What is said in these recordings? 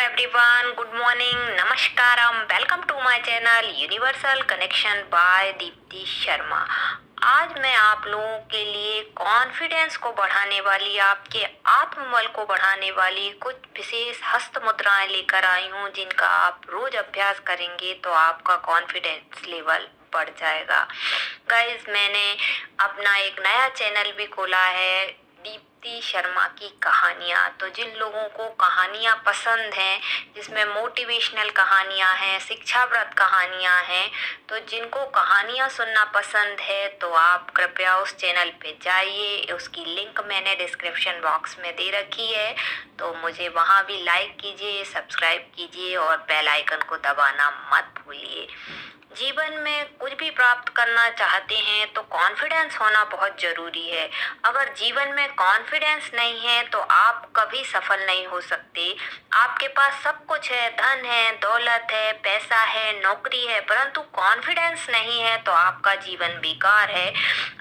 everyone, good morning, namaskaram, welcome to my channel universal connection by Deepti Sharma. आज मैं आप लोगों के लिए कॉन्फिडेंस को बढ़ाने वाली, आपके आत्मबल को बढ़ाने वाली कुछ विशेष हस्त मुद्राएं लेकर आई हूँ, जिनका आप रोज अभ्यास करेंगे तो आपका कॉन्फिडेंस लेवल बढ़ जाएगा। गाइस, मैंने अपना एक नया चैनल भी खोला है, दीप्ति शर्मा की कहानियाँ। तो जिन लोगों को कहानियाँ पसंद हैं, जिसमें मोटिवेशनल कहानियाँ हैं, शिक्षाप्रद कहानियाँ हैं, तो जिनको कहानियाँ सुनना पसंद है तो आप कृपया उस चैनल पे जाइए। उसकी लिंक मैंने डिस्क्रिप्शन बॉक्स में दे रखी है, तो मुझे वहाँ भी लाइक कीजिए, सब्सक्राइब कीजिए और बेल आइकन को दबाना मत भूलिए। जीवन में कुछ भी प्राप्त करना चाहते हैं तो कॉन्फिडेंस होना बहुत ज़रूरी है। अगर जीवन में कॉन्फिडेंस नहीं है तो आप कभी सफल नहीं हो सकते। आपके पास सब कुछ है, धन है, दौलत है, पैसा है, नौकरी है, परंतु कॉन्फिडेंस नहीं है तो आपका जीवन बेकार है।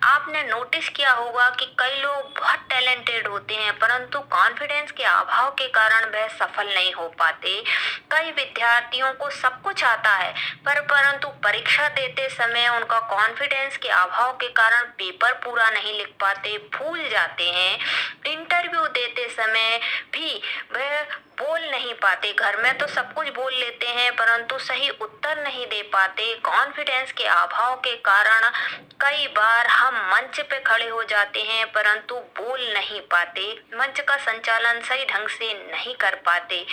आपने नोटिस किया होगा कि कई लोग बहुत टैलेंटेड होते हैं, परंतु कॉन्फिडेंस के अभाव के कारण वह सफल नहीं हो पाते। कई विद्यार्थियों को सब कुछ आता है, परंतु परीक्षा देते समय उनका कॉन्फिडेंस के अभाव के कारण पेपर पूरा नहीं लिख पाते, भूल जाते हैं। इंटरव्यू देते समय भी वह बोल नहीं पाते। घर में तो सब कुछ बोल लेते हैं, परंतु सही उत्तर नहीं दे पाते। कॉन्फिडेंस के अभाव के कारण कई बार हम मंच पे खड़े हो जाते हैं, परंतु बोल नहीं पाते, मंच का संचालन सही ढंग से नहीं कर पाते।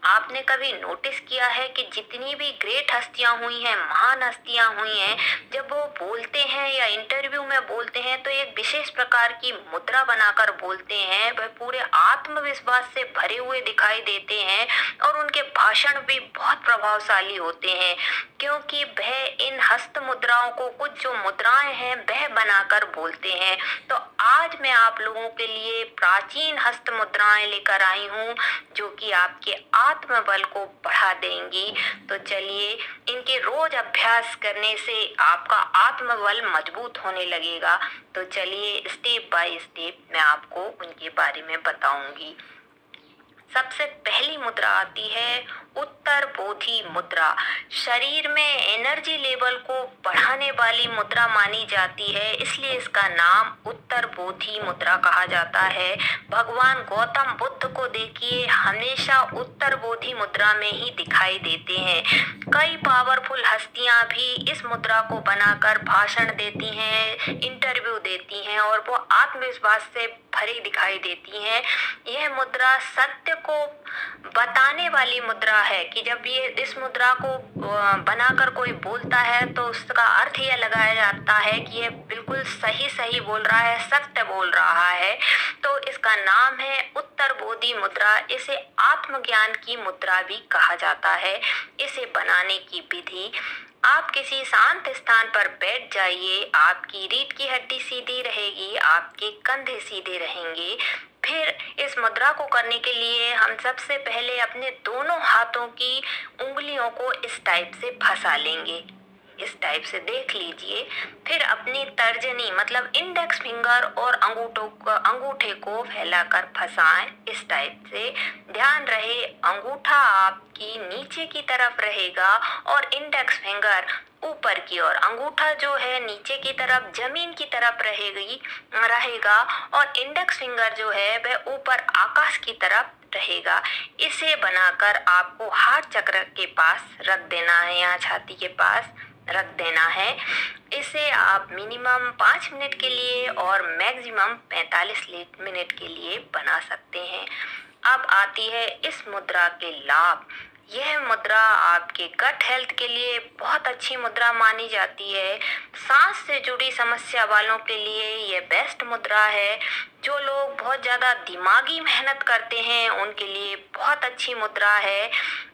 आपने कभी नोटिस किया है कि जितनी भी ग्रेट हस्तियां हुई हैं, महान हस्तियां हुई हैं, जब वो बोलते हैं या इंटरव्यू में बोलते हैं तो एक विशेष प्रकार की मुद्रा बनाकर बोलते हैं। वह पूरे आत्मविश्वास से भरे हुए दिखाई देते हैं और उनके भाषण भी बहुत प्रभावशाली होते हैं, क्योंकि वह इन हस्त मुद्राओं को, कुछ जो मुद्राएं हैं वह बनाकर बोलते हैं। तो आज मैं आप लोगों के लिए प्राचीन हस्त मुद्राएं लेकर आई हूँ, जो कि आपके आत्मबल को बढ़ा देंगी। तो चलिए, इनके रोज अभ्यास करने से आपका आत्मबल मजबूत होने लगेगा। तो चलिए, स्टेप बाय स्टेप मैं आपको उनके बारे में बताऊंगी। सबसे पहली मुद्रा आती है उत्तर बोधि मुद्रा। शरीर में एनर्जी लेवल को बढ़ाने वाली मुद्रा मानी जाती है, इसलिए इसका नाम उत्तर बोधि मुद्रा कहा जाता है। भगवान गौतम बुद्ध को देखिए, हमेशा उत्तर बोधि मुद्रा में ही दिखाई देते हैं। कई पावरफुल हस्तियां भी इस मुद्रा को बनाकर भाषण देती हैं, इंटरव्यू देती हैं और वो आत्मविश्वास से भरी दिखाई देती हैं। यह मुद्रा सत्य को बताने वाली मुद्रा है कि जब ये इस मुद्रा को बनाकर कोई बोलता है तो उसका अर्थ यह लगाया जाता है कि ये बिल्कुल सही बोल रहा है, सत्य बोल रहा है। तो इसका नाम है उत्तर बोधि मुद्रा। इसे आत्मज्ञान की मुद्रा भी कहा जाता है। इसे बनाने की विधि: आप किसी शांत स्थान पर बैठ जाइए, आपकी रीढ़ की हड्डी सीधी रहेगी, आपके कंधे सीधे रहेंगे। फिर इस मुद्रा को करने के लिए हम सबसे पहले अपने दोनों हाथों की उंगलियों को इस टाइप से फंसा लेंगे, इस टाइप से देख लीजिए। फिर अपनी तर्जनी मतलब इंडेक्स फिंगर और अंगूठे को फैलाकर फंसाएं, इस टाइप से। ध्यान रहे, अंगूठा आपकी नीचे की तरफ रहेगा और इंडेक्स फिंगर ऊपर की ओर। अंगूठा जो है नीचे की तरफ जमीन की तरफ रहेगा और इंडेक्स फिंगर जो है वह ऊपर आकाश की तरफ रहेगा। इसे बनाकर आपको हार्ट चक्र के पास रख देना है, यहाँ छाती के पास रख देना है। इसे आप मिनिमम 5 मिनट के लिए और मैक्सिमम 45 मिनट के लिए बना सकते हैं। अब आती है इस मुद्रा के लाभ। यह मुद्रा आपके गट हेल्थ के लिए बहुत अच्छी मुद्रा मानी जाती है। सांस से जुड़ी समस्या वालों के लिए यह बेस्ट मुद्रा है। जो लोग बहुत ज़्यादा दिमागी मेहनत करते हैं उनके लिए बहुत अच्छी मुद्रा है।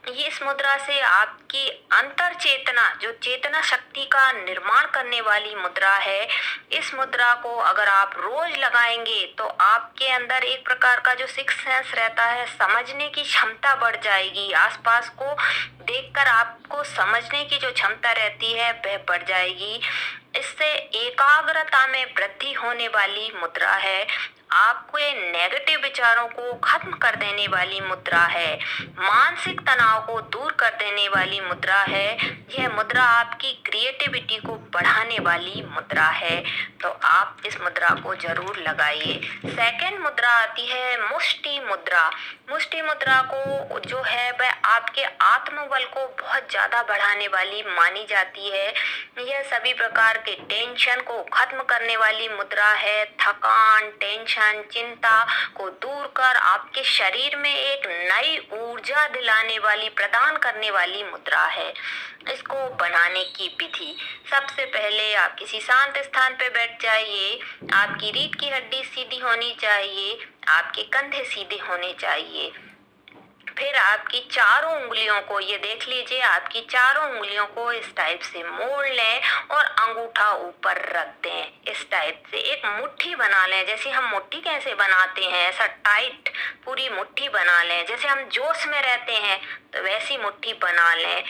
ये इस मुद्रा से आपकी अंतर चेतना, जो चेतना शक्ति का निर्माण करने वाली मुद्रा है, इस मुद्रा को अगर आप रोज लगाएंगे तो आपके अंदर एक प्रकार का जो सिक्स सेंस रहता है, समझने की क्षमता बढ़ जाएगी। आसपास को देखकर आपको समझने की जो क्षमता रहती है वह बढ़ जाएगी। इससे एकाग्रता में वृद्धि होने वाली मुद्रा है। आपके नेगेटिव विचारों को खत्म कर देने वाली मुद्रा है, मानसिक तनाव को दूर कर देने वाली मुद्रा है। यह मुद्रा आपकी क्रिएटिविटी को बढ़ाने वाली मुद्रा है, तो आप इस मुद्रा को जरूर लगाइए। सेकंड मुद्रा आती है मुष्टि मुद्रा। मुष्टि मुद्रा को जो है वह आपके आत्मबल को बहुत ज्यादा बढ़ाने वाली मानी जाती है। यह सभी प्रकार के टेंशन को खत्म करने वाली मुद्रा है। थकान, टेंशन, चिंता को दूर कर आपके शरीर में एक नई ऊर्जा दिलाने वाली, प्रदान करने वाली मुद्रा है। इसको बनाने की विधि, सबसे पहले आप किसी शांत स्थान पर बैठ जाइए। आपकी रीढ़ की हड्डी सीधी होनी चाहिए, आपके कंधे सीधे होने चाहिए। फिर आपकी चारों उंगलियों को, ये देख लीजिए, आपकी चारों उंगलियों को इस टाइप से मोड़ लें और अंगूठा ऊपर रख दें। इस टाइप से एक मुट्ठी बना लें। जैसे हम मुट्ठी कैसे बनाते हैं, ऐसा टाइट पूरी मुट्ठी बना लें। जैसे हम जोश में रहते हैं तो वैसी मुट्ठी बना लें।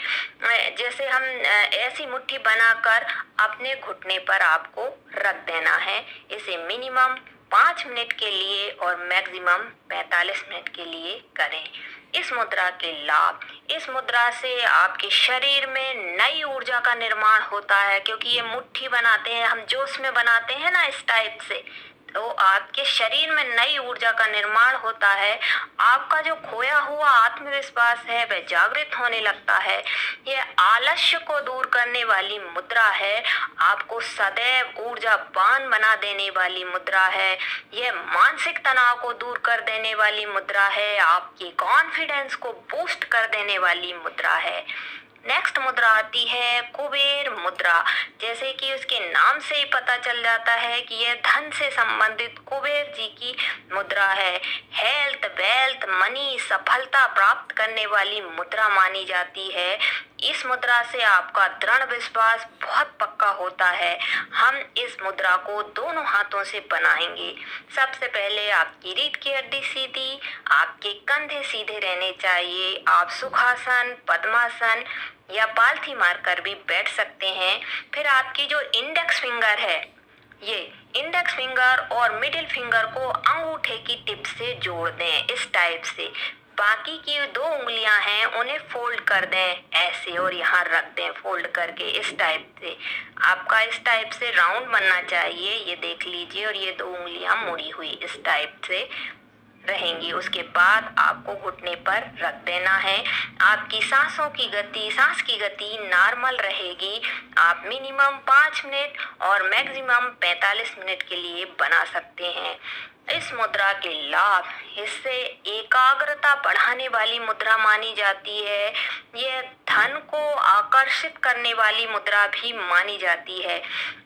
जैसे हम ऐसी मुट्ठी बनाकर अपने घुटने पर आपको रख देना है। इसे मिनिमम 5 मिनट के लिए और मैक्सिमम 45 मिनट के लिए करें। इस मुद्रा के लाभ, इस मुद्रा से आपके शरीर में नई ऊर्जा का निर्माण होता है, क्योंकि ये मुट्ठी बनाते हैं हम, जोश में बनाते हैं ना इस टाइप से, तो आपके शरीर में नई ऊर्जा का निर्माण होता है। आपका जो खोया हुआ आत्मविश्वास है वह जागृत होने लगता है। यह आलस्य को दूर करने वाली मुद्रा है, आपको सदैव ऊर्जावान बना देने वाली मुद्रा है। यह मानसिक तनाव को दूर कर देने वाली मुद्रा है, आपकी कॉन्फिडेंस को बूस्ट कर देने वाली मुद्रा है। नेक्स्ट मुद्रा आती है कुबेर मुद्रा। जैसे कि उसके नाम से ही पता चल जाता है कि यह धन से संबंधित कुबेर जी की मुद्रा है। हेल्थ, वेल्थ, मनी, सफलता प्राप्त करने वाली मुद्रा मानी जाती है। इस मुद्रा से आपका दृढ़ विश्वास बहुत पक्का होता है। हम इस मुद्रा को दोनों हाथों से बनाएंगे। सबसे पहले आपकी रीढ़ की हड्डी सीधी, आपके कंधे सीधे रहने चाहिए। आप सुखासन, पद्मासन या पालथी मारकर भी बैठ सकते हैं। फिर आपकी जो इंडेक्स फिंगर है, ये इंडेक्स फिंगर और मिडिल फिंगर को अंगूठे की टिप से जोड़ दें इस टाइप से। बाकी की 2 उंगलियां हैं उन्हें फोल्ड कर दें ऐसे और यहाँ रख दें फोल्ड करके इस टाइप से। आपका इस टाइप से राउंड बनना चाहिए, ये देख लीजिए। और ये 2 उंगलियां मुड़ी हुई इस टाइप से रहेंगी। उसके बाद आपको घुटने पर रख देना है। आपकी सांसों की गति, सांस की गति नॉर्मल रहेगी। आप मिनिमम 5 मिनट और मैक्सिमम 45 मिनट के लिए बना सकते हैं। इस मुद्रा के लाभ, इससे एकाग्रता बढ़ाने वाली मुद्रा मानी जाती है। यह धन को आकर्षित करने वाली मुद्रा भी मानी जाती है।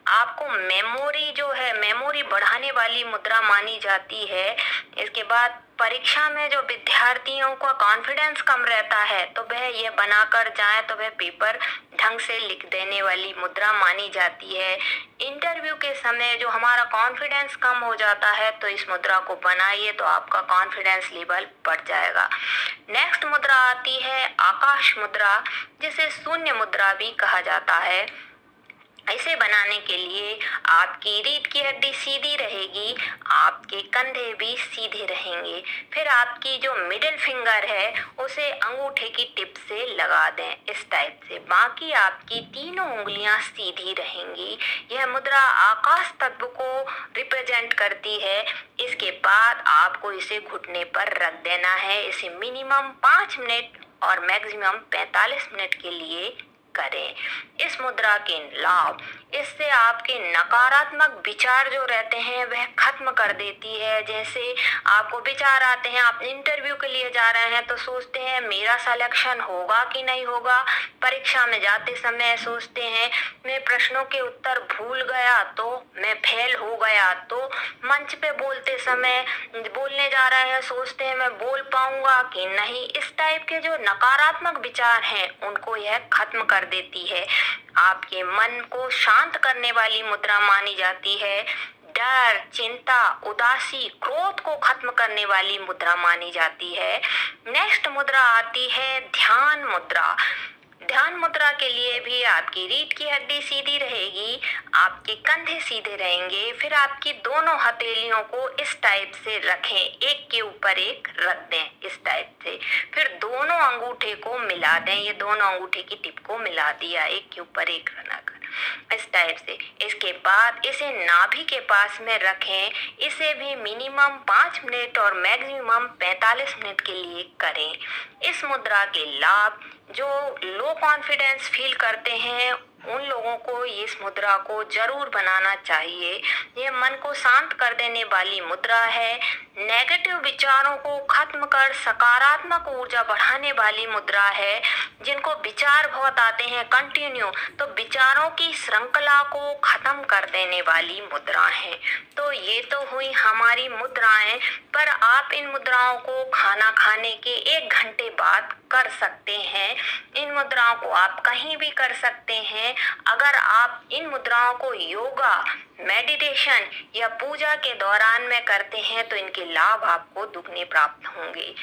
आपको मेमोरी जो है, मेमोरी बढ़ाने वाली मुद्रा मानी जाती है। इसके बाद परीक्षा में जो विद्यार्थियों का कॉन्फिडेंस कम रहता है तो वह यह बनाकर जाए तो वह पेपर ढंग से लिख देने वाली मुद्रा मानी जाती है। इंटरव्यू के समय जो हमारा कॉन्फिडेंस कम हो जाता है तो इस मुद्रा को बनाइए तो आपका कॉन्फिडेंस लेवल बढ़ जाएगा। नेक्स्ट मुद्रा आती है आकाश मुद्रा, जिसे शून्य मुद्रा भी कहा जाता है। इसे बनाने के लिए आपकी रीढ़ की हड्डी सीधी रहेगी, आपके कंधे भी सीधे रहेंगे। फिर आपकी जो मिडिल फिंगर है उसे अंगूठे की टिप से लगा दें इस टाइप से। बाकी आपकी तीनों उंगलियां सीधी रहेंगी। यह मुद्रा आकाश तत्व को रिप्रेजेंट करती है। इसके बाद आपको इसे घुटने पर रख देना है। इसे मिनिमम 5 मिनट और मैक्सिमम 45 मिनट के लिए करें। इस मुद्रा के लाभ, इससे आपके नकारात्मक विचार जो रहते हैं वह खत्म कर देती है। जैसे आपको विचार आते हैं, आप इंटरव्यू के लिए जा रहे हैं तो सोचते हैं मेरा सिलेक्शन होगा कि नहीं होगा। परीक्षा में जाते समय सोचते हैं मैं प्रश्नों के उत्तर भूल गया तो, मैं फेल हो गया तो। मंच पे बोलते समय बोलने जा रहे हैं, सोचते हैं मैं बोल पाऊंगा कि नहीं। इस टाइप के जो नकारात्मक विचार हैं उनको यह खत्म कर देती है। आपके मन को शांत करने वाली मुद्रा मानी जाती है। डर, चिंता, उदासी, क्रोध को खत्म करने वाली मुद्रा मानी जाती है। नेक्स्ट मुद्रा आती है ध्यान मुद्रा। ध्यान मुद्रा के लिए भी आपकी रीढ़ की हड्डी सीधी रहेगी, आपके कंधे सीधे रहेंगे। फिर आपकी दोनों हथेलियों को इस टाइप से रखें, एक के ऊपर एक रख दें इस टाइप से। फिर दोनों अंगूठे को मिला दें, ये दोनों अंगूठे की टिप को मिला दिया एक के ऊपर एक रखकर इस टाइप से। इसके बाद इसे नाभि के पास में रखें। इसे भी मिनिमम 5 मिनट और मैक्सिमम 45 मिनट के लिए करें। इस मुद्रा के लाभ जो लो कॉन्फिडेंस फील करते हैं उन लोगों को इस मुद्रा को जरूर बनाना चाहिए। ये मन को शांत कर देने वाली मुद्रा है, नेगेटिव विचारों को खत्म कर सकारात्मक ऊर्जा बढ़ाने वाली मुद्रा है। जिनको विचार बहुत आते हैं कंटिन्यू, तो विचारों की श्रृंखला को खत्म कर देने वाली मुद्रा है। तो ये तो हुई हमारी मुद्राएं, पर आप इन मुद्राओं को खाना खाने के 1 घंटे बाद कर सकते हैं। इन मुद्राओं को आप कहीं भी कर सकते हैं। अगर आप इन मुद्राओं को योगा, मेडिटेशन या पूजा के दौरान में करते हैं तो इनके लाभ आपको दुगने प्राप्त होंगे।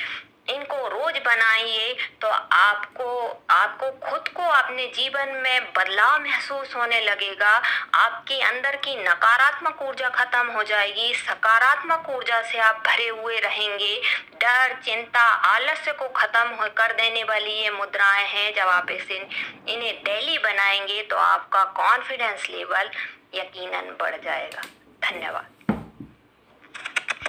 इनको रोज बनाइए तो आपको खुद को अपने जीवन में बदलाव महसूस होने लगेगा। आपके अंदर की नकारात्मक ऊर्जा खत्म हो जाएगी, सकारात्मक ऊर्जा से आप भरे हुए रहेंगे। डर, चिंता, आलस्य को खत्म कर देने वाली ये मुद्राएं हैं। जब आप इन्हें डेली बनाएंगे तो आपका कॉन्फिडेंस लेवल यकीनन बढ़ जाएगा। धन्यवाद।